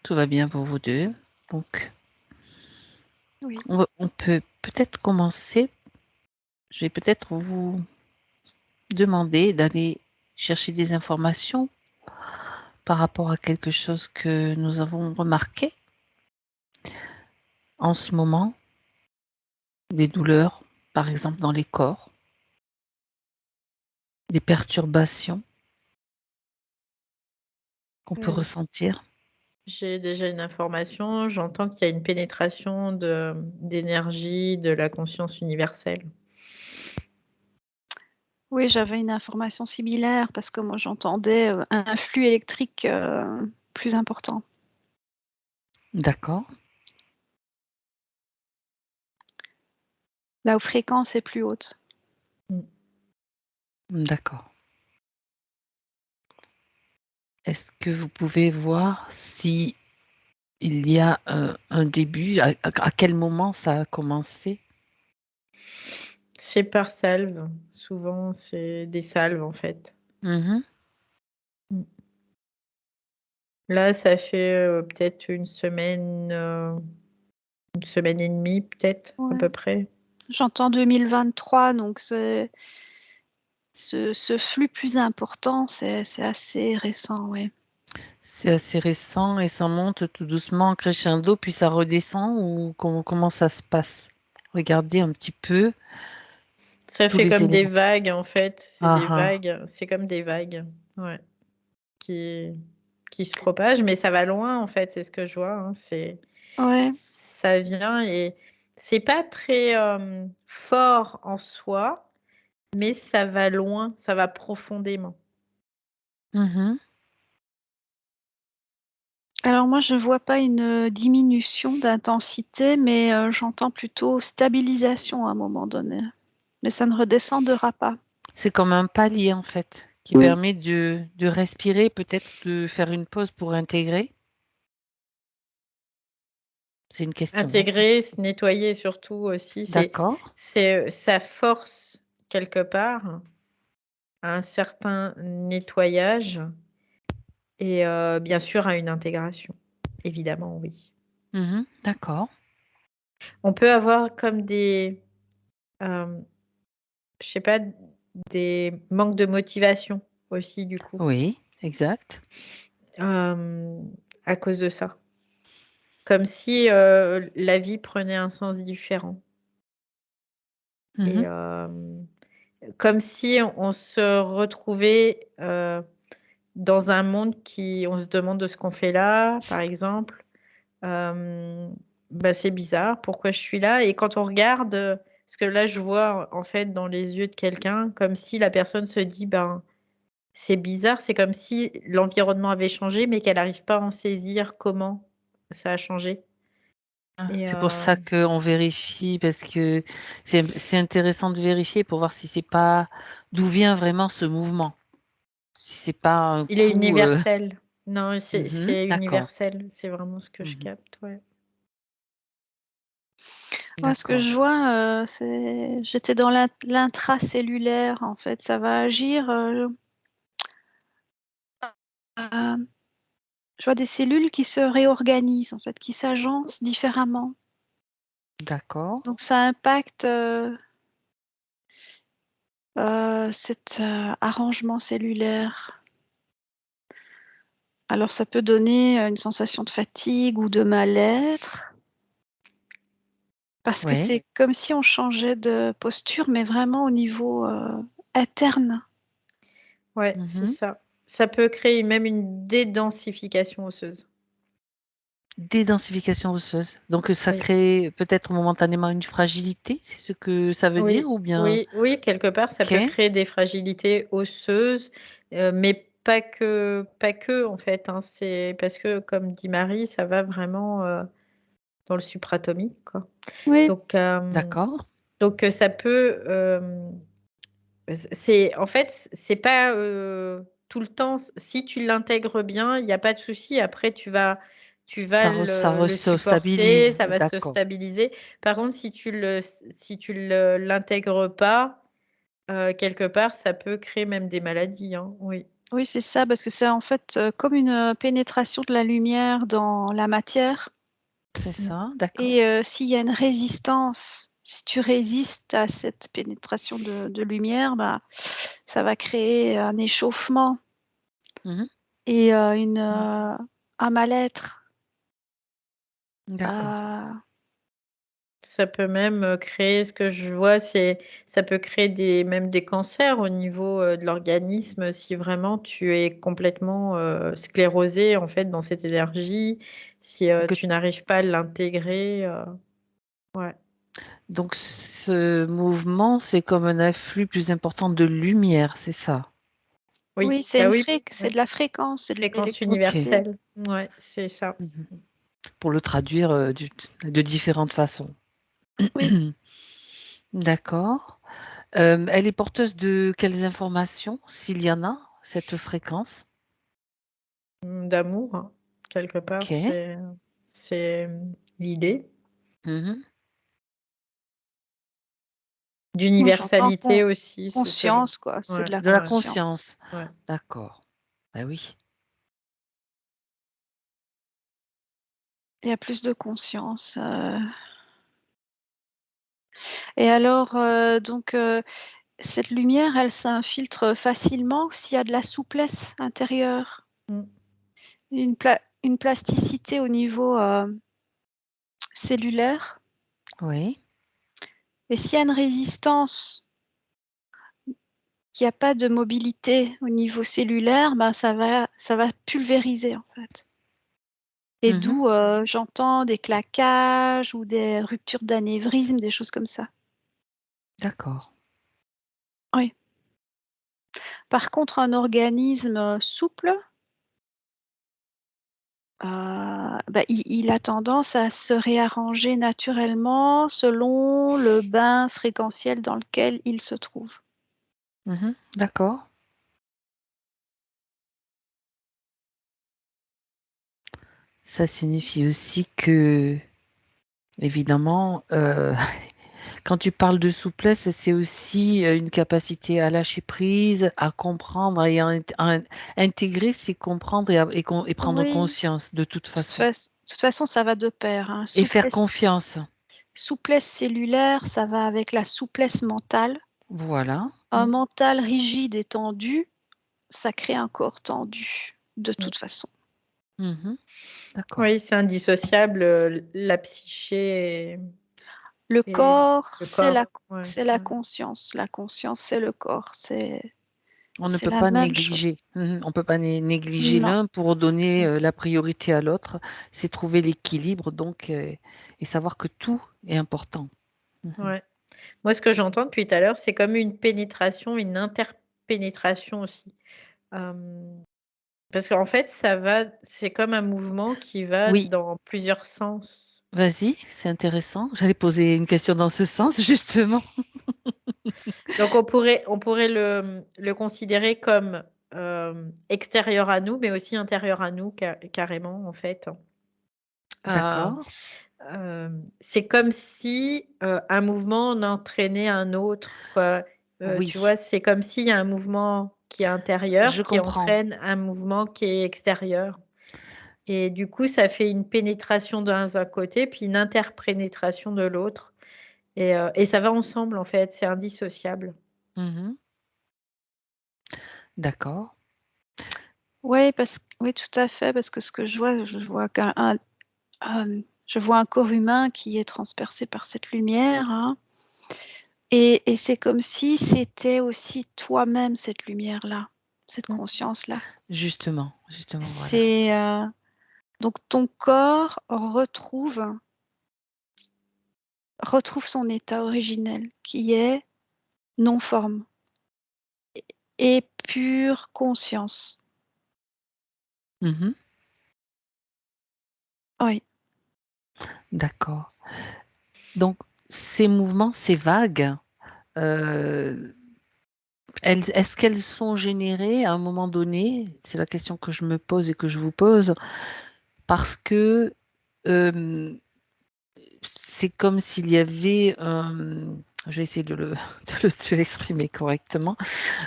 tout va bien pour vous deux. Donc, Oui. on peut peut-être commencer. Je vais peut-être vous demander d'aller chercher des informations par rapport à quelque chose que nous avons remarqué en ce moment, des douleurs, par exemple dans les corps, des perturbations qu'on peut Oui. ressentir. J'ai déjà une information, j'entends qu'il y a une pénétration d'énergie de la conscience universelle. Oui, j'avais une information similaire parce que moi j'entendais, un flux électrique, plus important. D'accord. La fréquence est plus haute. D'accord. Est-ce que vous pouvez voir si il y a un début, à quel moment ça a commencé? C'est par salve, souvent c'est des salves en fait. Mmh. Mmh. Là, ça fait, peut-être une semaine et demie peut-être, à Ouais. peu près. J'entends 2023, donc ce flux plus important, c'est assez récent, ouais. C'est assez récent et ça monte tout doucement crescendo, puis ça redescend ou comment ça se passe? Regardez un petit peu Ça tous fait les comme des éléments. vagues en fait, c'est Ah des ah, vagues, c'est comme des vagues, ouais, qui qui se propagent, mais ça va loin en fait, c'est ce que je vois, hein, Ouais. ça vient et c'est pas très, fort en soi, mais ça va loin, ça va profondément. mmh, Alors moi, je vois pas une, diminution d'intensité, mais j'entends plutôt stabilisation à un moment donné. Mais ça ne redescendra pas. c'est comme un palier en fait, qui Oui. permet de respirer, peut-être de faire une pause pour intégrer? C'est une question, hein. Intégrer, se nettoyer surtout aussi, D'accord. ça force quelque part à un certain nettoyage et bien sûr à une intégration. Évidemment, oui. Mmh, d'accord. On peut avoir comme hem, je sais pas, des manques de motivation aussi du coup, Oui, exact. hem, à cause de ça. Comme si, la vie prenait un sens différent et Mmh. comme si on se retrouvait, dans un monde qui on se demande de ce qu'on fait là, par exemple. Bah, c'est bizarre, pourquoi je suis là? Et quand on regarde, parce que là, je vois, en fait, dans les yeux de quelqu'un, comme si la personne se dit: «Ben, c'est bizarre», c'est comme si l'environnement avait changé, mais qu'elle arrive pas à en saisir comment ça a changé Ah, et c'est pour ça qu'on vérifie parce que c'est intéressant de vérifier pour voir si c'est pas d'où vient vraiment ce mouvement. Si c'est pas un il est coup, universel. Non, mmh, c'est d'accord. universel, c'est vraiment ce que je Mmh. capte, ouais. Moi, ce que D'accord. je vois, c'est j'étais dans l'intracellulaire, en fait. Ça va agir, hem, je vois des cellules qui se réorganisent, en fait, qui s'agencent différemment. D'accord. Donc ça impacte, cet, arrangement cellulaire. Alors ça peut donner, une sensation de fatigue ou de mal-être, parce que Ouais. c'est comme si on changeait de posture, mais vraiment au niveau, interne. Ouais, c'est Mmh. ça. Ça peut créer même une dédensification osseuse. Dédensification osseuse. Donc, ça Oui. crée peut-être momentanément une fragilité, c'est ce que ça veut dire Oui, ou bien? oui, oui, quelque part, ça peut OK. créer des fragilités osseuses, mais pas que en fait, hein. C'est parce que comme dit Marie, ça va vraiment, dans le supratomique, quoi. Oui. Donc, D'accord. ça peut, c'est en fait, c'est pas, tout le temps. Si tu l'intègres bien, il y a pas de souci. Après tu vas Ça le se supporter, stabilise. ça va se D'accord. stabiliser. Par contre, si tu l'intègres pas, quelque part, ça peut créer même des maladies, hein, oui. Oui, c'est ça, parce que c'est en fait comme une pénétration de la lumière dans la matière. C'est ça, d'accord. Et s'il y a une résistance, si tu résistes à cette pénétration de lumière, bah, ça va créer un échauffement Mhm. et un mal-être. D'accord. Ça peut même créer, ce que je vois, ça peut créer même des cancers au niveau de l'organisme si vraiment tu es complètement sclérosé en fait dans cette énergie, si Que- tu n'arrives pas à l'intégrer. Ouais. Donc, ce mouvement, c'est comme un afflux plus important de lumière, c'est ça? Oui, Oui, c'est bah oui, c'est ouais. de la fréquence, c'est de Fréquence Ok. l'électricité. universelle. Ouais, c'est ça. Mhm. Pour le traduire de différentes façons. Oui, D'accord. Elle est porteuse de quelles informations, s'il y en a, cette fréquence? D'amour, hein, quelque part, Ok. c'est l'idée Mhm. moi j'entends d'universalité aussi, c'est ce que je. conscience, quoi. C'est Ouais, de la De la ouais, conscience. conscience. ouais. D'accord. Ben oui. Il y a plus de conscience. Et alors, cette lumière, elle s'infiltre facilement s'il y a de la souplesse intérieure, Mm. une plasticité au niveau cellulaire. Oui. Et s'il y a une résistance, qu'il n'y a pas de mobilité au niveau cellulaire, ben ça va pulvériser en fait. Et Mhm. d'où j'entends des claquages ou des ruptures d'anévrisme, des choses comme ça. D'accord. Oui. Par contre, un organisme souple, il a tendance à se réarranger naturellement selon le bain fréquentiel dans lequel il se trouve. Mhm. D'accord. Ça signifie aussi que, évidemment, quand tu parles de souplesse, c'est aussi une capacité à lâcher prise, à comprendre et à intégrer, c'est comprendre et prendre Oui, conscience de toute façon. de toute façon, ça va de pair, hein. Et faire confiance. Souplesse cellulaire, ça va avec la souplesse mentale. Voilà. Un mental rigide et tendu, ça crée un corps tendu, de Mm. toute façon. Mhm. D'accord. Oui, c'est indissociable, la psyché Le et corps, le corps. Ouais, c'est la ouais. conscience. La conscience, c'est le corps. On ne C'est peut la pas même chose. négliger. Mhm. On ne peut pas négliger Non. l'un pour donner la priorité à l'autre. C'est trouver l'équilibre, donc, et savoir que tout est important. Mhm. Ouais. Moi, ce que j'entends depuis tout à l'heure, c'est comme une pénétration, une interpénétration aussi. Euh, Parce qu'en fait, c'est comme un mouvement qui va Oui, dans plusieurs sens. vas-y, c'est intéressant. J'allais poser une question dans ce sens, justement. Donc, on pourrait le considérer comme extérieur à nous, mais aussi intérieur à nous, carrément, en fait. Euh, D'accord. c'est comme si un mouvement en entraînait un autre, quoi. Tu Oui, vois, c'est comme s'il y a un mouvement qui est je intérieur qui comprends. entraîne un mouvement qui est extérieur. Et du coup, ça fait une pénétration d'un côté, puis une interpénétration de l'autre. Et ça va ensemble, en fait, c'est indissociable. Mhm. D'accord. Oui, oui, tout à fait, parce que ce que je vois je vois un corps humain qui est transpercé par cette lumière, hein. Et c'est comme si c'était aussi toi-même, cette lumière-là, cette Mm. conscience-là. Justement, voilà. C'est donc ton corps retrouve son état originel, qui est non-forme et pure conscience. Mhm. Oui, D'accord. Donc, ces mouvements, ces vagues, euh, est-ce qu'elles sont générées à un moment donné? C'est la question que je me pose et que je vous pose, parce que euh, c'est comme s'il y avait je vais essayer de l'exprimer correctement,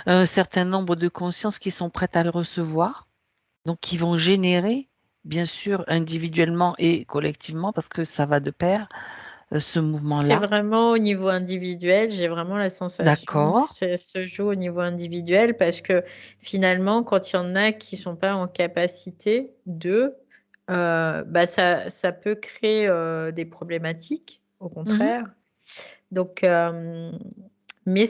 un certain nombre de consciences qui sont prêtes à le recevoir, donc qui vont générer, bien sûr, individuellement et collectivement, parce que ça va de pair, ce C'est mouvement-là. vraiment au niveau individuel, j'ai vraiment la sensation que D'accord. ça se joue au niveau individuel parce que finalement, quand il y en a qui sont pas en capacité de, bah ça peut créer des problématiques, au Mhm. contraire. Donc, mais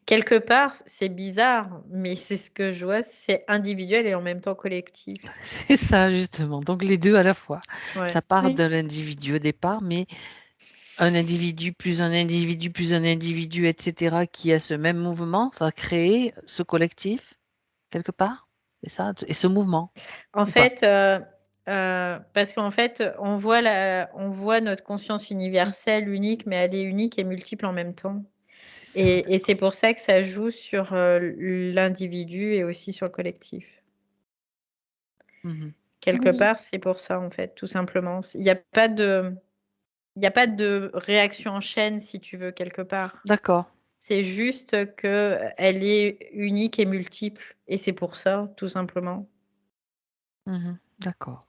quelque part, c'est bizarre, mais c'est ce que je vois, c'est individuel et en même temps collectif. C'est ça, justement. Donc, les deux à la fois. Ouais. Ça part Oui. de l'individu au départ, mais un individu plus un individu plus un individu, etc., qui a ce même mouvement, va créer ce collectif, quelque part. C'est ça? Et ce mouvement, En ou pas? fait, parce qu'en fait, on voit notre conscience Mm. universelle unique, mais elle est unique et multiple en même temps. C'est ça, Et c'est d'accord. pour ça que ça joue sur l'individu et aussi sur le collectif. Mhm. Quelque Oui. part, c'est pour ça, en fait, tout simplement. Il n'y a pas de réaction en chaîne, si tu veux, quelque part. D'accord. C'est juste que elle est unique et multiple. Et c'est pour ça, tout simplement. Mhm. D'accord.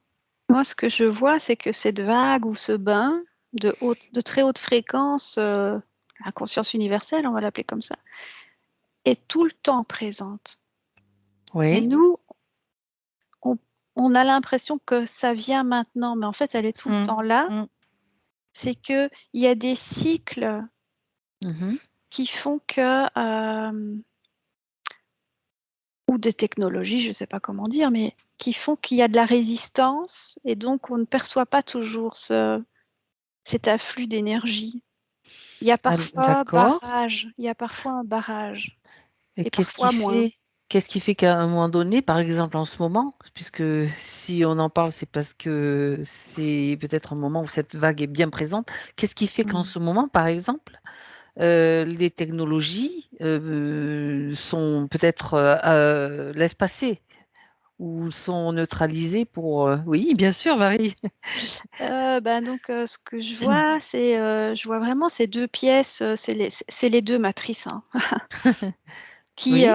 Moi, ce que je vois, c'est que cette vague ou ce bain de très haute fréquence, la conscience universelle, on va l'appeler comme ça, est tout le temps présente. Et Oui. nous, on, on a l'impression que ça vient maintenant, mais en fait, elle est tout le Mm, temps là. mm. C'est qu'il y a des cycles Mhm. qui font que, ou des technologies, je ne sais pas comment dire, mais qui font qu'il y a de la résistance et donc on ne perçoit pas toujours cet afflux d'énergie. Il y a parfois D'accord. barrage, il y a parfois un barrage Et et parfois moins. qu'est-ce qui fait qu'à un moment donné, par exemple en ce moment, puisque si on en parle, c'est parce que c'est peut-être un moment où cette vague est bien présente, qu'est-ce qui fait qu'en Mm. ce moment, par exemple, les technologies sont peut-être laissent passer ou sont neutralisées pour... Oui, bien sûr, Marie. Ce que je vois, c'est je vois vraiment ces deux pièces, c'est les deux matrices, hein, qui, Oui,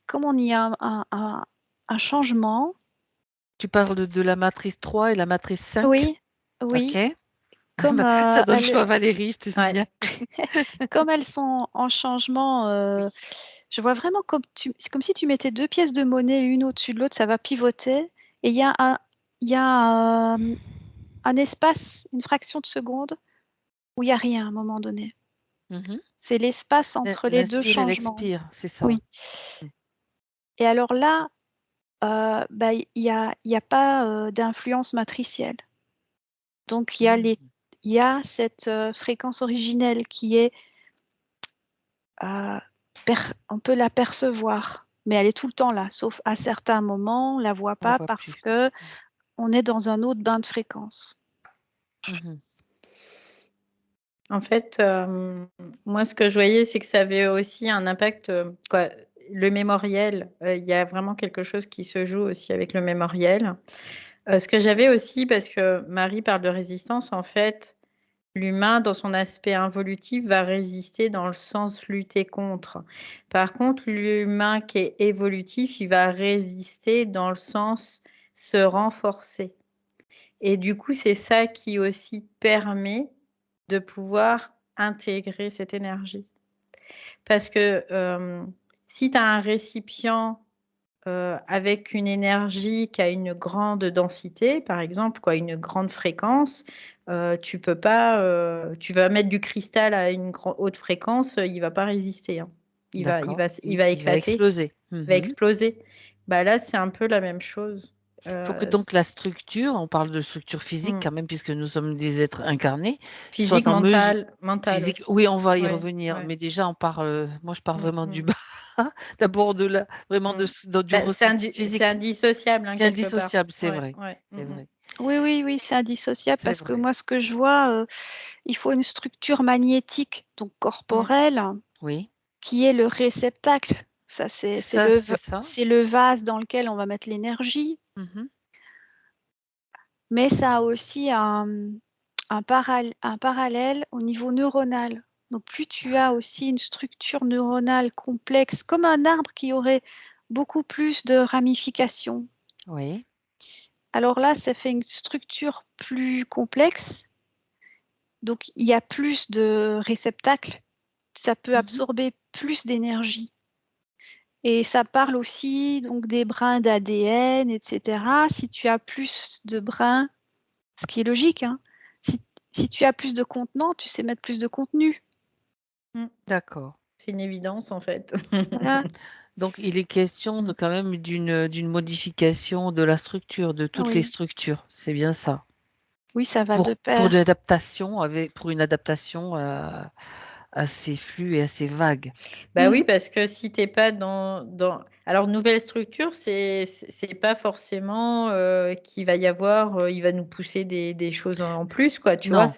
comme on y a un changement, tu parles de la matrice 3 et la matrice 5. oui, Ok. oui, comme, Ça donne chaud à Valérie, je te Ouais. signale. comme elles sont en changement, Oui. je vois vraiment c'est comme si tu mettais deux pièces de monnaie une au-dessus de l'autre, ça va pivoter, et il y a un espace, une fraction de seconde, où il n'y a rien à un moment donné. Mhm. C'est l'espace entre les deux L'inspire et changements. l'expire, c'est ça. Oui. Et alors là, il y a pas d'influence matricielle. Donc Mhm. il y a cette fréquence originelle qui est, euh, on peut la percevoir, mais elle est tout le temps là, sauf à certains moments, on la voit On la pas voit parce plus. que on est dans un autre bain de fréquence. Mhm. En fait, moi, ce que je voyais, c'est que ça avait aussi un impact, quoi. Le mémoriel, il y a vraiment quelque chose qui se joue aussi avec le mémoriel. Ce que j'avais aussi, parce que Marie parle de résistance, en fait, l'humain, dans son aspect involutif, va résister dans le sens lutter contre. Par contre, l'humain qui est évolutif, il va résister dans le sens se renforcer. Et du coup, c'est ça qui aussi permet de pouvoir intégrer cette énergie. Parce que si tu as un récipient avec une énergie qui a une grande densité, par exemple, quoi, une grande fréquence, tu peux pas, tu vas mettre du cristal à une haute fréquence, il va pas résister, hein. D'accord. Il va Il va éclater, exploser. il va Mhm. exploser. Bah là, c'est un peu la même chose. Il faut que Euh, donc la structure, on parle de structure physique hmm. quand même, puisque nous sommes des êtres incarnés, Physique, soit en mesure mental physique. aussi. Oui, on va y Ouais, revenir, ouais. mais déjà on parle, moi je pars Mm, vraiment du mm, bas, d'abord vraiment mm. du Bah, ressenti c'est physique. indissociable, hein, C'est quelque part. indissociable, c'est Ouais, vrai. ouais. C'est vrai. Oui, oui, oui, c'est indissociable C'est parce que vrai. moi, ce que je vois, il faut une structure magnétique, donc Mm. corporelle, Oui. qui est le réceptacle. Ça, Ça, c'est ça. c'est le vase dans lequel on va mettre l'énergie, Mhm. mais ça a aussi un parallèle au niveau neuronal. Donc plus tu as aussi une structure neuronale complexe, comme un arbre qui aurait beaucoup plus de ramifications. Oui. Alors là, ça fait une structure plus complexe. Donc il y a plus de réceptacles. Ça peut absorber plus d'énergie. Et ça parle aussi donc des brins d'ADN, etc. Si tu as plus de brins, ce qui est logique, hein, si tu as plus de contenants, tu sais mettre plus de contenu. D'accord. C'est une évidence en fait. Voilà. Donc, il est question quand même d'une modification de la structure, de toutes les Oui. structures. C'est bien ça. Oui, ça va de Pour pair. une adaptation à ces flux et à ces vagues. Bah oui, parce que si t'es pas Alors, nouvelle structure, c'est pas forcément qu'il va y avoir, il va nous pousser des choses en plus, quoi. Tu vois, Non,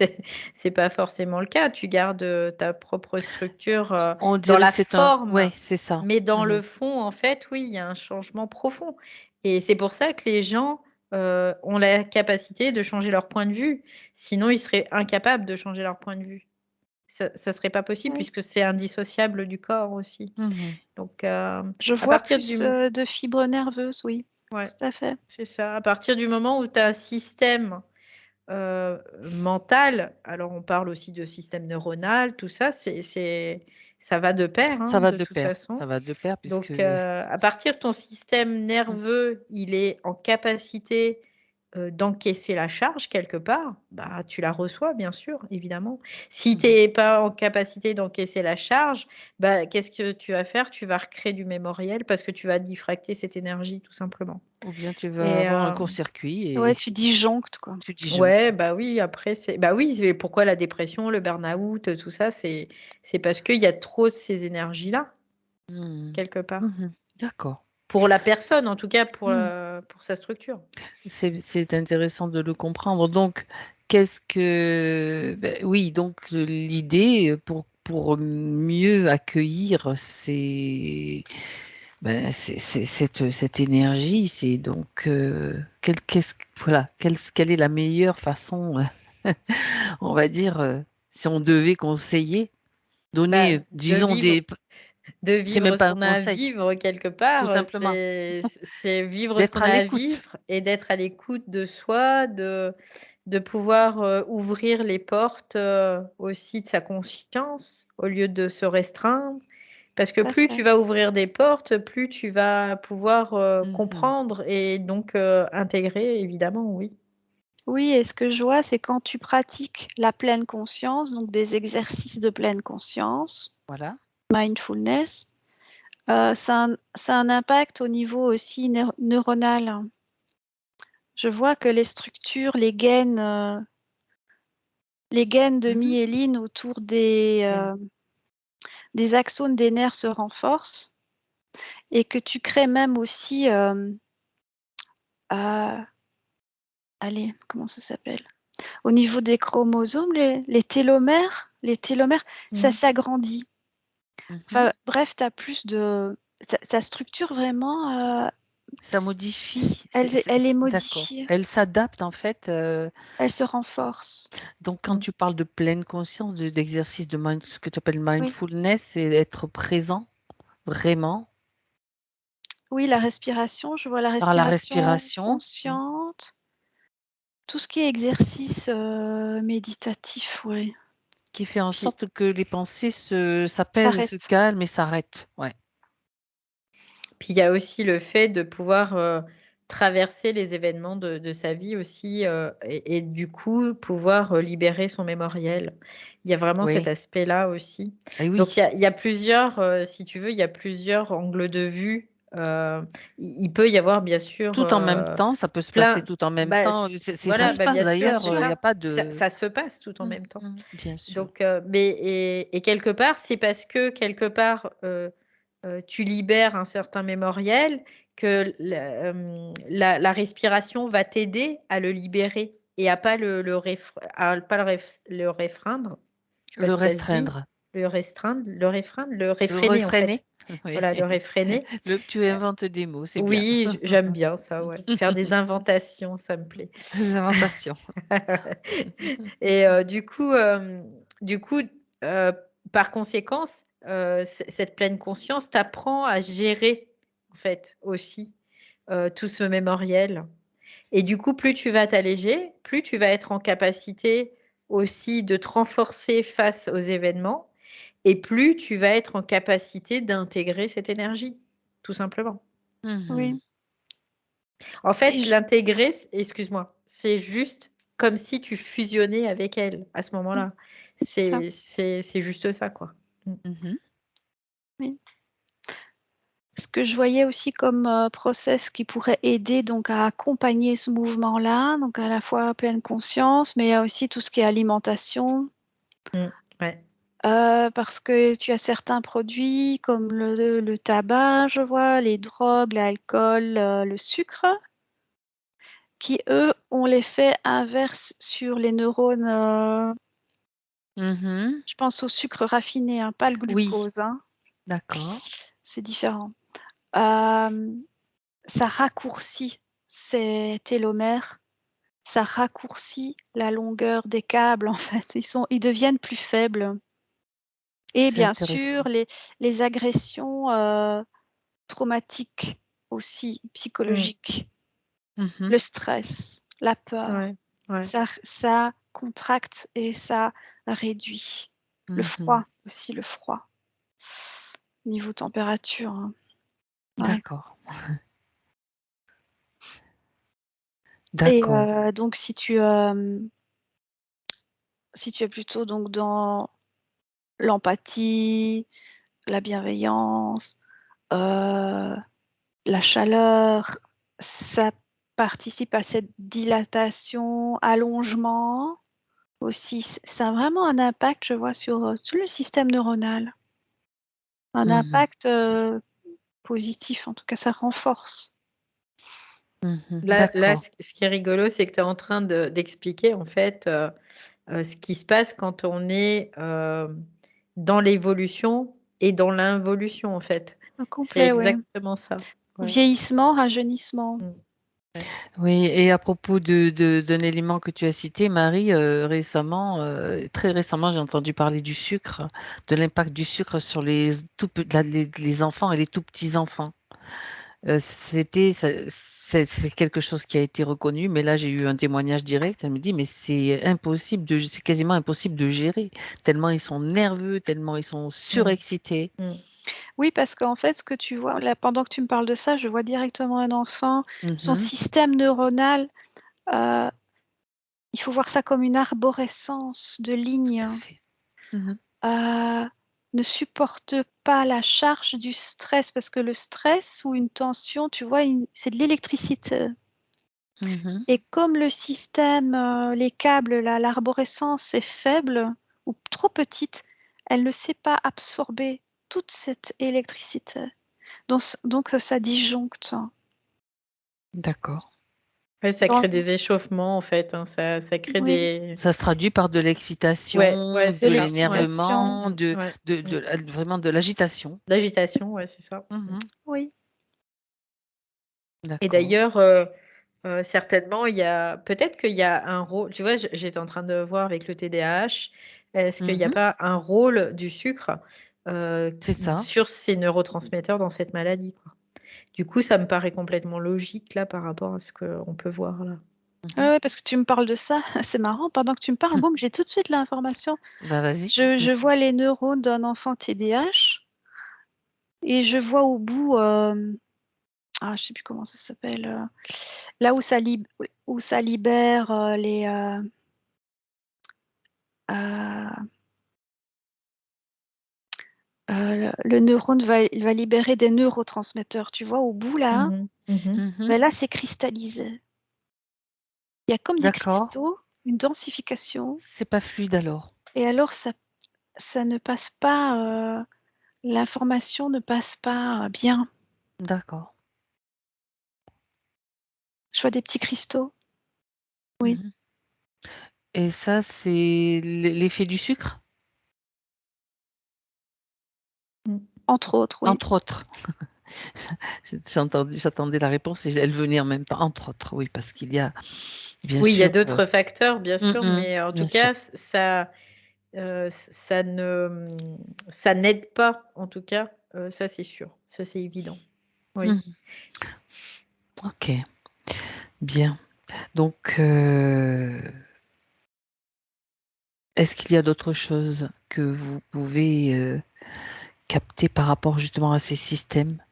c'est pas forcément le cas. Tu gardes ta propre structure on dans dirait la que c'est un... Ouais, forme, c'est ça. mais dans le Mhm. fond, en fait, oui, il y a un changement profond. Et c'est pour ça que les gens ont la capacité de changer leur point de vue. Sinon, ils seraient incapables de changer leur point de vue. Ça serait pas possible Oui. puisque c'est indissociable du corps aussi. Mhm. Donc, Je à vois partir plus du... de fibres nerveuses, oui, Ouais, tout à fait. c'est ça. À partir du moment où tu as un système mental, alors on parle aussi de système neuronal, tout ça, ça va de pair, hein, Ça va de de toute pair. façon. Ça va de pair puisque... Donc, à partir de ton système nerveux, il est en capacité d'encaisser la charge quelque part, bah, tu la reçois, bien sûr, évidemment. Si tu n'es pas en capacité d'encaisser la charge, bah, qu'est-ce que tu vas faire? Tu vas recréer du mémoriel parce que tu vas diffracter cette énergie, tout simplement. Ou bien tu vas Et avoir un court-circuit Ouais, et tu disjonctes, quoi. tu ouais, disjonctes. bah oui, après, bah oui, c'est pourquoi la dépression, le burn-out, tout ça, c'est parce qu'il y a trop ces énergies-là, Mhm. quelque part. Mhm. D'accord. Pour la personne, en tout cas, Mhm. pour sa structure. C'est intéressant de le comprendre. Donc, qu'est-ce que... oui, donc l'idée pour mieux accueillir cette énergie, c'est donc... voilà, quelle est la meilleure façon, on va dire, si on devait conseiller, Bah, donner, de disons, vivre, de c'est vivre même ce pas un qu'on a à conseil, vivre quelque tout part, simplement, c'est vivre ce d'être qu'on à a à l'écoute. vivre et d'être à l'écoute de soi, de pouvoir ouvrir les portes aussi de sa conscience au lieu de se restreindre. Parce que Tout à plus fait. tu vas ouvrir des portes, plus tu vas pouvoir Mhm. comprendre et donc intégrer, évidemment, oui. Oui, et ce que je vois, c'est quand tu pratiques la pleine conscience, donc des exercices de pleine conscience, Voilà. mindfulness, ça a un impact au niveau aussi neuronal. Je vois que les structures, les gaines de Mhm. myéline autour des axones des nerfs se renforcent et que tu crées même aussi, à- allez, comment ça s'appelle? Au niveau des chromosomes, les télomères, ça Mhm. s'agrandit. Mhm. Enfin, bref, tu as plus de... Ça structure vraiment, Ça modifie, elle est d'accord. modifiée, Elle s'adapte en fait. elle se renforce. Donc quand Mhm. tu parles de pleine conscience, d'exercice ce que tu appelles Oui, mindfulness, c'est être présent vraiment oui, la respiration, je vois la par la respiration respiration, consciente. Tout ce qui est exercice méditatif, ouais, qui fait en Puis, sorte que les pensées s'apaisent, se s'arrête. calment et s'arrêtent. Ouais. puis il y a aussi le fait de pouvoir traverser les événements de sa vie aussi et du coup pouvoir libérer son mémoriel. Il y a vraiment cet Oui. aspect-là aussi. Et Donc oui. il y a plusieurs, si tu veux, il y a plusieurs angles de vue. Il peut y avoir bien sûr Tout en même temps, ça peut se passer plein. tout en même Bah, temps. Ça voilà, se bah, passe bien sûr, d'ailleurs. c'est Il n'y a ça. pas Ça. de. Ça se passe tout en même temps. Bien sûr. Donc, et quelque part, c'est parce que quelque part, tu libères un certain mémoriel que la respiration va t'aider à le libérer et à pas à pas le réfreindre. Je sais pas Le si ça se dit. restreindre. Le Le réfréner en réfréner. fait. Oui. Voilà, le réfréner. Tu Euh, inventes des mots, c'est bien. oui, j'aime bien ça, ouais. Faire des inventations, ça me plaît. Des inventations. Et du coup, par conséquent, cette pleine conscience t'apprend à gérer, en fait, aussi tout ce mémoriel. Et du coup, plus tu vas t'alléger, plus tu vas être en capacité aussi de te renforcer face aux événements, et plus tu vas être en capacité d'intégrer cette énergie, tout simplement. Mhm. Oui. En fait, Et l'intégrer, excuse-moi, c'est juste comme si tu fusionnais avec elle à ce moment-là. ça, C'est juste ça, quoi. Mhm. oui. Ce que je voyais aussi comme process qui pourrait aider donc à accompagner ce mouvement-là, donc à la fois pleine conscience, mais il y a aussi tout ce qui est alimentation, Ouais. parce que tu as certains produits comme le tabac, je vois, les drogues, l'alcool, le sucre, qui eux ont l'effet inverse sur les neurones. Mhm. Je pense au sucre raffiné, hein, pas le Oui, glucose, hein, d'accord. c'est différent. Euh, Ça raccourcit ces télomères, ça raccourcit la longueur des câbles, en fait. Ils deviennent plus faibles. Et C'est bien intéressant. sûr, les agressions traumatiques aussi, psychologiques, Mhm. le stress, la peur, Ouais. Ouais. ça contracte et ça réduit. Le Mhm. froid aussi, le froid. Niveau température, hein. Ouais. D'accord. Et D'accord. donc, si tu es plutôt donc dans l'empathie, la bienveillance, euh, la chaleur, ça participe à cette dilatation, allongement aussi. Ça a vraiment un impact, je vois, sur tout le système neuronal. Un Mhm. impact positif, en tout cas, ça renforce. Mhm. Là, D'accord. ce qui est rigolo, c'est que tu es en train d'expliquer en fait ce qui se passe quand on est dans l'évolution et dans l'involution en fait. Un C'est complet, oui. exactement ça. Ouais. Vieillissement, rajeunissement. Mm. Ouais. Oui, et à propos d'un élément que tu as cité, Marie, récemment, très récemment, j'ai entendu parler du sucre, de l'impact du sucre sur les enfants et les tout petits enfants. C'est quelque chose qui a été reconnu, mais là, j'ai eu un témoignage direct. Elle me dit, mais c'est quasiment impossible de gérer, tellement ils sont nerveux, tellement ils sont Mm. surexcités. Mm. Oui, parce qu'en fait, ce que tu vois, là, pendant que tu me parles de ça, je vois directement un enfant, son Mhm. système neuronal, euh, il faut voir ça comme une arborescence de Tout à lignes, fait. Mhm. euh, ne supporte pas la charge du stress, parce que le stress ou une tension, tu vois, c'est de l'électricité. Mhm. Et comme le système, les câbles, là, l'arborescence est faible ou trop petite, elle ne sait pas absorber toute cette électricité. Donc ça disjoncte. D'accord. Ouais, ça Dans- crée des échauffements en fait. Hein. Ça crée oui, des. Ça se traduit par de Ouais, l'excitation, ouais, de c'est de ça. Ouais. l'excitation. l'énervement, Ouais. Mm. vraiment de l'agitation. L'agitation, ouais, c'est ça. Mhm. Oui, Et D'accord. d'ailleurs, certainement, il y a peut-être qu'il y a un rôle. Tu vois, j'étais en train de voir avec le TDAH. Est-ce qu'il n'y a Mhm. pas un rôle du sucre euh, C'est ça. sur ces neurotransmetteurs dans cette maladie, quoi. Du coup, ça me paraît complètement logique là par rapport à ce qu'on peut voir là. ouais, Mhm. ouais, parce que tu me parles de ça, c'est marrant. Pendant que tu me parles, boum, j'ai tout de suite l'information. Bah, vas-y. Je vois les neurones d'un enfant TDAH et je vois au bout, je sais plus comment ça s'appelle, là où ça libère euh, le neurone va libérer des neurotransmetteurs. Tu vois, au bout là, Mhm, mhm. Mhm. ben là c'est cristallisé. Il y a comme des D'accord. cristaux, une densification, C'est pas fluide alors. et alors ça ne passe pas, l'information ne passe pas bien. D'accord. Je vois des petits cristaux, oui, Mhm. Et ça, c'est l'effet du sucre, Mm. entre autres, oui. entre autres. J'attendais la réponse et elle venait en même temps, entre autres, oui, parce qu'il y a bien Oui, il y a sûr. d'autres facteurs, bien sûr, Mhm. mais en tout Bien sûr. cas, ça. ça n'aide pas, en tout cas, ça c'est sûr, ça c'est évident. Oui. Mhm. Ok, bien. Donc, est-ce qu'il y a d'autres choses que vous pouvez capter par rapport justement à ces systèmes?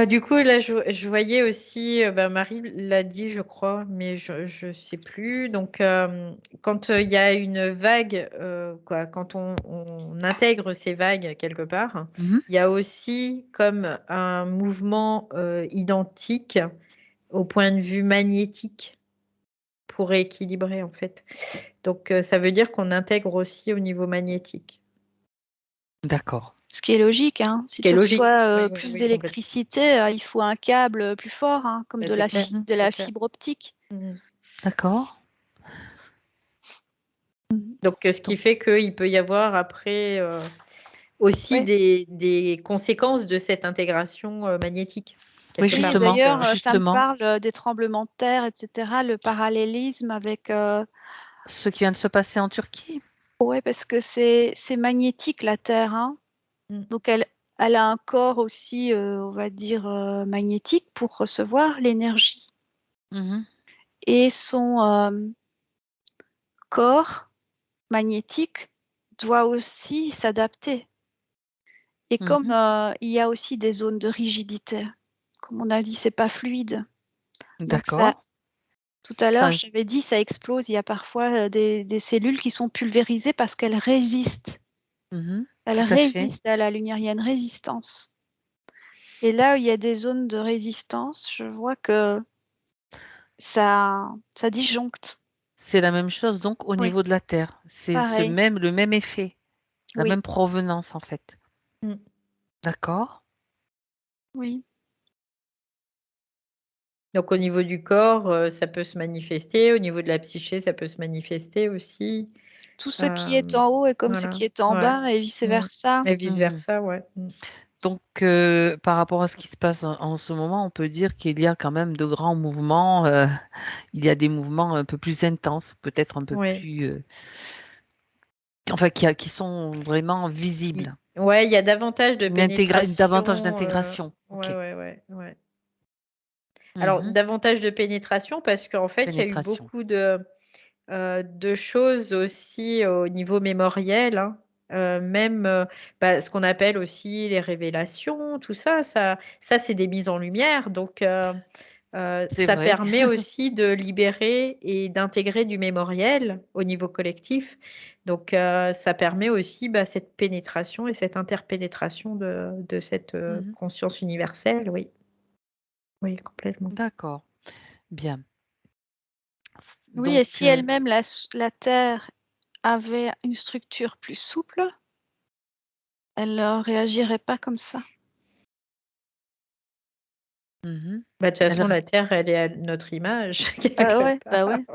Du coup, là, je voyais aussi, Marie l'a dit, je crois, mais je ne sais plus. Donc, quand il y a une vague, quoi, quand on intègre ces vagues quelque part, Mhm. il y a aussi comme un mouvement identique au point de vue magnétique pour équilibrer, en fait. Donc, ça veut dire qu'on intègre aussi au niveau magnétique. D'accord. Ce qui est logique, hein. Ce Si qui est tu logique. Oui, reçois oui, plus oui, complètement. d'électricité, il faut un câble plus fort, hein, comme C'est clair, Mhm. de c'est la clair. fibre optique. Mhm. D'accord. Mhm. Donc, ce qui Donc, fait qu'il peut y avoir après aussi Ouais. des conséquences de cette intégration magnétique, oui, quelque Oui, part. justement, d'ailleurs, ça me justement, parle des tremblements de terre, etc. Le parallélisme avec... ce qui vient de se passer en Turquie. Ouais, parce que c'est magnétique, la Terre, hein. Mm. Donc, elle a un corps aussi, on va dire, magnétique pour recevoir l'énergie. Mhm. Et son corps magnétique doit aussi s'adapter. Et comme Mhm. il y a aussi des zones de rigidité, comme on a dit, c'est pas fluide. Donc ça, D'accord. tout à l'heure, Ça, je t'avais dit, ça explose. Il y a parfois des cellules qui sont pulvérisées parce qu'elles résistent. mhm, Elles tout à fait. résistent à la lumière. Il y a une résistance. Et là où il y a des zones de résistance, je vois que ça disjoncte. C'est la même chose donc au Oui, niveau de la Terre. C'est pareil. le même effet, la Oui, même provenance en fait. Mm. D'accord. oui. Donc, au niveau du corps, ça peut se manifester. Au niveau de la psyché, ça peut se manifester aussi. Tout ce qui est Euh, en haut est comme ce voilà. qui est en Ouais. bas et Mm. vice-versa. Et Mhm. vice-versa, ouais. Mm. Donc, par rapport à ce qui se passe en ce moment, on peut dire qu'il y a quand même de grands mouvements. Il y a des mouvements un peu plus intenses, peut-être un peu Ouais. plus, enfin, qui sont vraiment visibles. Ouais, il y a davantage de Davantage pénétration. d'intégration. Ouais, Ok. ouais, ouais, ouais. Alors, Mhm. davantage de pénétration parce qu'en fait, il y a eu Pénétration. beaucoup de choses aussi au niveau mémoriel, hein. Même ce qu'on appelle aussi les révélations, tout ça, ça c'est des mises en lumière. Donc, C'est ça vrai. permet aussi de libérer et d'intégrer du mémoriel au niveau collectif. Donc, ça permet aussi cette pénétration et cette interpénétration de cette Mhm. conscience universelle. Oui, oui, complètement. D'accord. Bien. Oui, et Donc, si elle-même, la Terre, avait une structure plus souple, elle ne réagirait pas comme ça. mhm. De toute Elle façon, la Terre, elle est à notre image, Ah quelque ouais, bah part. ouais.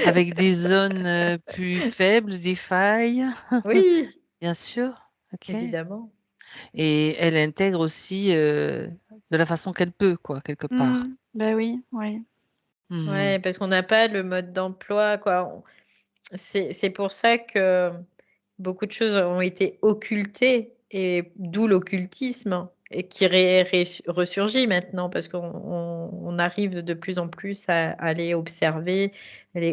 avec des zones plus faibles, des failles, Oui, bien sûr. Ok. évidemment. Et elle intègre aussi de la façon qu'elle peut, quoi, quelque part. Bah oui, ouais. Mhm. Ouais, parce qu'on n'a pas le mode d'emploi, quoi. C'est pour ça que beaucoup de choses ont été occultées, et d'où l'occultisme, et qui ressurgit maintenant, parce qu'on arrive de plus en plus à aller observer,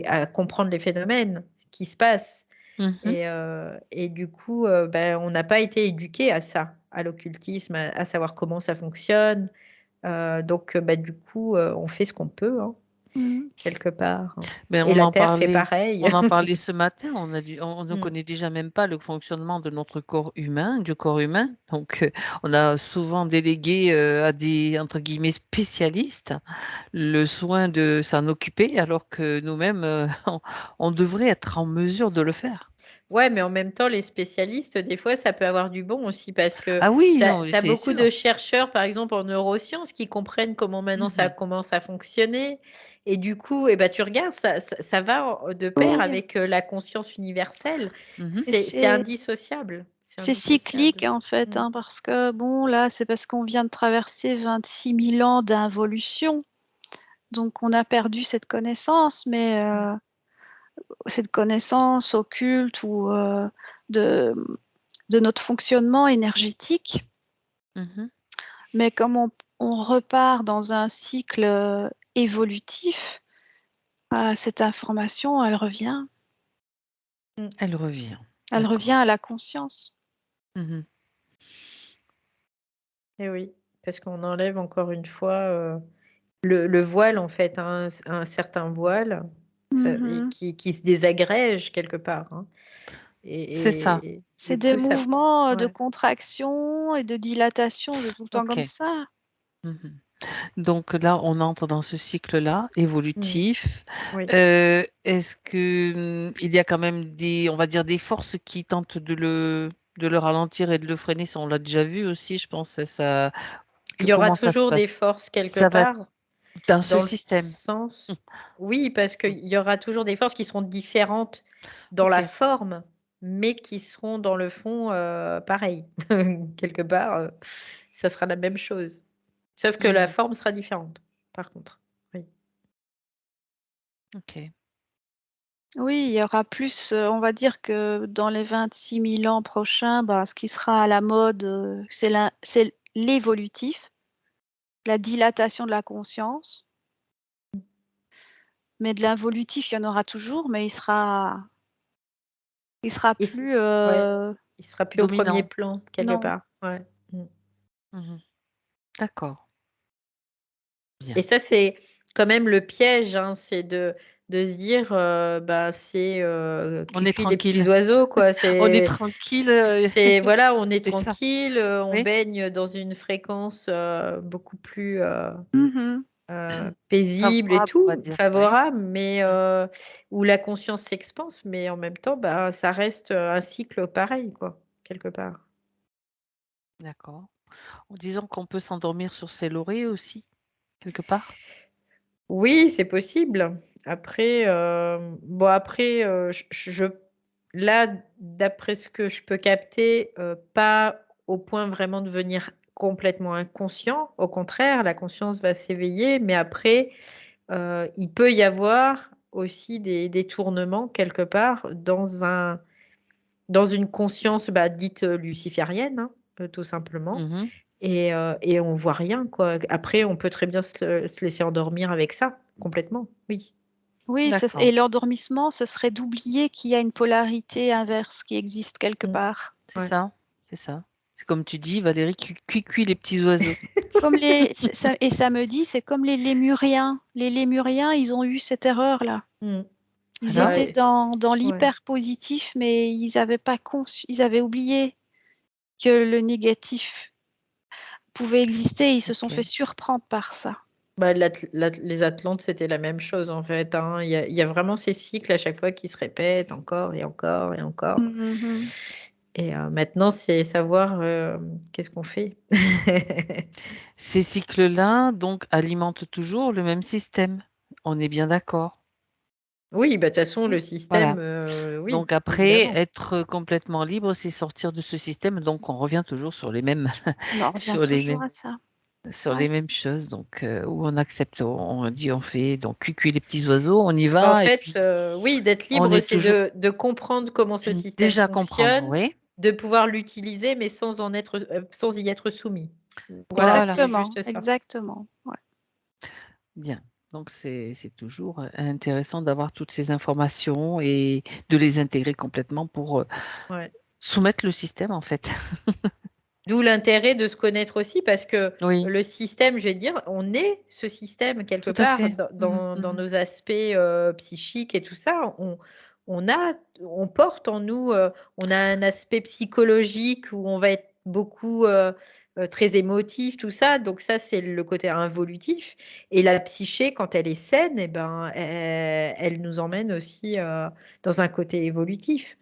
à comprendre les phénomènes qui se passent. Mhm. Et du coup, on n'a pas été éduqué à ça, à l'occultisme, à savoir comment ça fonctionne. Donc, du coup, on fait ce qu'on peut, hein, Mhm. quelque part. Ben, Et la Terre fait pareil. on en parlait ce matin. On ne Mm. connaît déjà même pas le fonctionnement de notre corps humain, du corps humain. Donc, on a souvent délégué à des, entre guillemets, spécialistes le soin de s'en occuper, alors que nous-mêmes, on devrait être en mesure de le faire. Ouais, mais en même temps, les spécialistes, des fois, ça peut avoir du bon aussi, parce que Ah oui, tu non, as c'est beaucoup de sûr. chercheurs, par exemple, en neurosciences, qui comprennent comment maintenant ça Mhm. commence à fonctionner. Et du coup, tu regardes, ça va de pair Oui, avec la conscience universelle. Mhm. et C'est indissociable. C'est c'est indissociable. cyclique en fait, Mm. hein, parce que bon, là, c'est parce qu'on vient de traverser 26 000 ans d'involution, donc on a perdu cette connaissance, mais Mm. cette connaissance occulte ou de notre fonctionnement énergétique. Mhm. Mais comme on repart dans un cycle évolutif, cette information, elle revient. Elle revient. Elle D'accord. revient à la conscience. Mhm. Et oui, parce qu'on enlève encore une fois le voile, en fait, un certain voile et qui se désagrège quelque part. Hein. C'est ça. Et C'est du des coup, ça. mouvements de Ouais. contraction et de dilatation, c'est tout le temps Ok. comme ça. Mhm. Donc là, on entre dans ce cycle-là, Mm. évolutif. Oui. Est-ce que il y a quand même des, on va dire, des forces qui tentent de le ralentir et de le freiner? Ça, on l'a déjà vu aussi, je pense. Il y aura Comment ça se toujours des passe? forces quelque Ça va être part, dans ce dans le système. sens. Oui, parce qu'il y aura toujours des forces qui seront différentes dans la Ok. forme, mais qui seront dans le fond pareil. Quelque part, ça sera la même chose. Sauf que la Mhm. forme sera différente, par contre. Oui. Ok. Oui, il y aura plus, on va dire que dans les 26 000 ans prochains, ce qui sera à la mode, c'est l'évolutif, la dilatation de la conscience. Mais de l'involutif, il y en aura toujours, mais il sera Et plus, ouais, il sera plus au premier Dominant. plan, quelque non. part. Ouais. Mm. Mhm. D'accord. Et Bien. ça, c'est quand même le piège, hein, c'est de se dire, c'est On est cuicui les petits tranquille. oiseaux, quoi. On est tranquille. Voilà, on est C'est ça. tranquille, on Oui. baigne dans une fréquence beaucoup plus Mhm. paisible et Favorable, on va tout, dire. Oui. favorable, mais où la conscience s'expanse, mais en même temps, ça reste un cycle pareil, quoi, quelque part. D'accord. En disant qu'on peut s'endormir sur ses lauriers aussi, quelque part. Oui, c'est possible. Après, là, d'après ce que je peux capter, pas au point vraiment de devenir complètement inconscient. Au contraire, la conscience va s'éveiller, mais après, il peut y avoir aussi des détournements quelque part dans une conscience dite luciférienne, hein, tout simplement. Mhm. Et on voit rien, quoi. Après, on peut très bien se laisser endormir avec ça, complètement, oui. Oui, D'accord. et l'endormissement, ce serait d'oublier qu'il y a une polarité inverse qui existe quelque Mm. part. C'est Ouais. ça. C'est ça. C'est comme tu dis, Valérie, cuicui les petits oiseaux. Comme et ça me dit, c'est comme les Lémuriens. Les Lémuriens, ils ont eu cette erreur-là. Mm. Ils Alors, étaient Ouais, dans ouais. l'hyper positif, mais ils avaient pas ils avaient oublié que le négatif pouvait exister. Ils se sont fait ok. surprendre par ça. Les Atlantes, c'était la même chose, en fait. Hein. Il y a vraiment ces cycles à chaque fois qui se répètent encore et encore et encore. Mhm. Et maintenant, c'est savoir qu'est-ce qu'on fait. Ces cycles-là, donc, alimentent toujours le même système. On est bien d'accord. Oui, de toute façon, le Voilà. système, oui, Donc après, évidemment. être complètement libre, c'est sortir de ce système. Donc on revient toujours sur les mêmes, On en revient sur les toujours mêmes, à ça. sur les Ouais. mêmes choses. Donc où on accepte, on dit, on fait. Donc cuicui les petits oiseaux, on y En va. Et fait, puis oui, d'être on libre, est c'est toujours de comprendre comment ce système déjà comprendre. fonctionne, Oui. de pouvoir l'utiliser, mais sans y être soumis. Voilà, Voilà. c'est Exactement, juste ça. exactement. Ouais. Bien. Donc c'est toujours intéressant d'avoir toutes ces informations et de les intégrer complètement pour Ouais. soumettre le système en fait. D'où l'intérêt de se connaître aussi, parce que Oui, le système, je vais dire, on est ce système quelque tout à part fait. dans, Mhm, dans mhm. nos aspects psychiques et tout ça. On porte en nous, on a un aspect psychologique où on va être beaucoup très émotif, tout ça. Donc ça, c'est le côté involutif. Et la psyché, quand elle est saine, eh ben, elle nous emmène aussi dans un côté évolutif.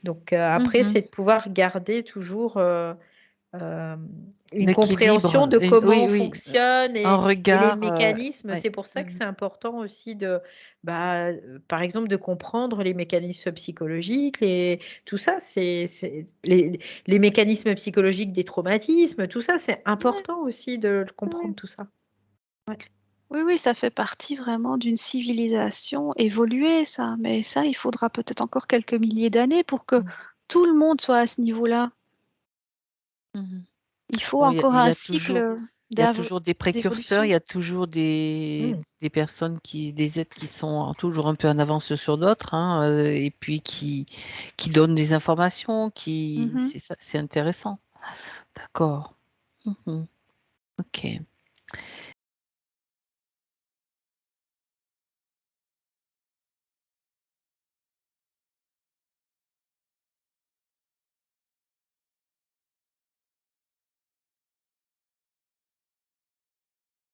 Donc après, Mhm. c'est de pouvoir garder toujours euh, une compréhension L'équilibre. de comment Oui, on oui. fonctionne Un et les regard. mécanismes. Ouais. C'est pour ça que Mhm. c'est important aussi par exemple, de comprendre les mécanismes psychologiques, tout ça, les mécanismes psychologiques des traumatismes, tout ça, c'est Ouais, important aussi de comprendre ouais. tout ça. Ouais. Oui, oui, ça fait partie vraiment d'une civilisation évoluée, ça. Mais ça, il faudra peut-être encore quelques milliers d'années pour que Mm. tout le monde soit à ce niveau-là. Mhm. Il faut Bon, encore il y un a toujours, cycle il y a toujours des précurseurs, il d'évolution. y a toujours des, Mm. des personnes des êtres qui sont toujours un peu en avance sur d'autres, hein, et puis qui donnent des informations, Mhm. c'est ça, c'est intéressant. D'accord. Mhm. Ok.